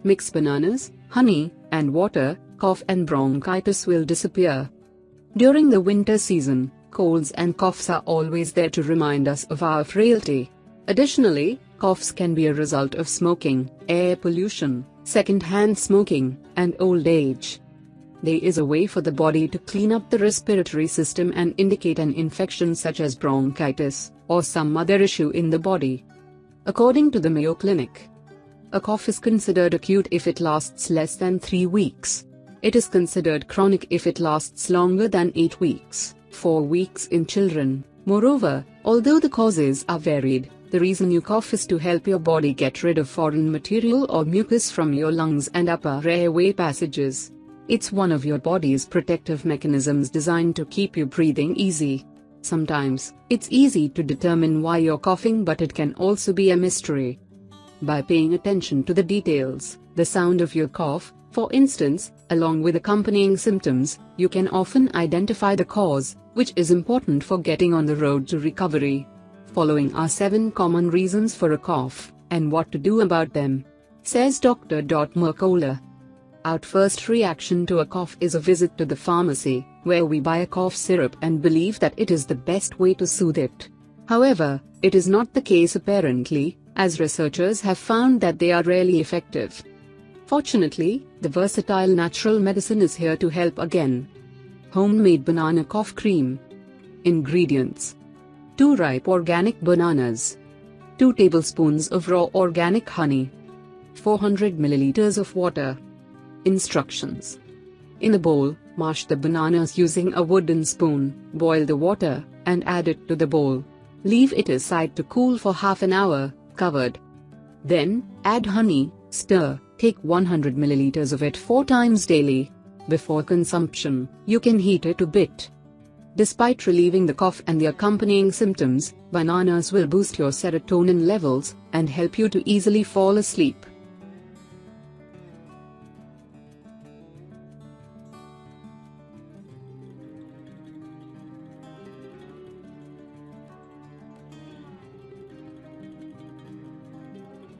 Mix bananas, honey, and water, cough and bronchitis will disappear. During the winter season, colds and coughs are always there to remind us of our frailty. Additionally, coughs can be a result of smoking, air pollution, second-hand smoking, and old age. There is a way for the body to clean up the respiratory system and indicate an infection such as bronchitis, or some other issue in the body. According to the Mayo Clinic, a cough is considered acute if it lasts less than 3 weeks. It is considered chronic if it lasts longer than 8 weeks, 4 weeks in children. Moreover, although the causes are varied, the reason you cough is to help your body get rid of foreign material or mucus from your lungs and upper airway passages. It's one of your body's protective mechanisms designed to keep you breathing easy. Sometimes, it's easy to determine why you're coughing, but it can also be a mystery. By paying attention to the details, the sound of your cough, for instance, along with accompanying symptoms, you can often identify the cause, which is important for getting on the road to recovery. Following are 7 common reasons for a cough, and what to do about them, says Dr. Mercola. Our first reaction to a cough is a visit to the pharmacy, where we buy a cough syrup and believe that it is the best way to soothe it. However, it is not the case apparently, as researchers have found that they are rarely effective. Fortunately, the versatile natural medicine is here to help again. Homemade banana cough cream. Ingredients: 2 ripe organic bananas, 2 tablespoons of raw organic honey, 400 milliliters of water. Instructions: in a bowl, mash the bananas using a wooden spoon, boil the water, and add it to the bowl. Leave it aside to cool for half an hour, covered. Then, add honey, stir, take 100 milliliters of it 4 times daily. Before consumption, you can heat it a bit. Despite relieving the cough and the accompanying symptoms, bananas will boost your serotonin levels, and help you to easily fall asleep.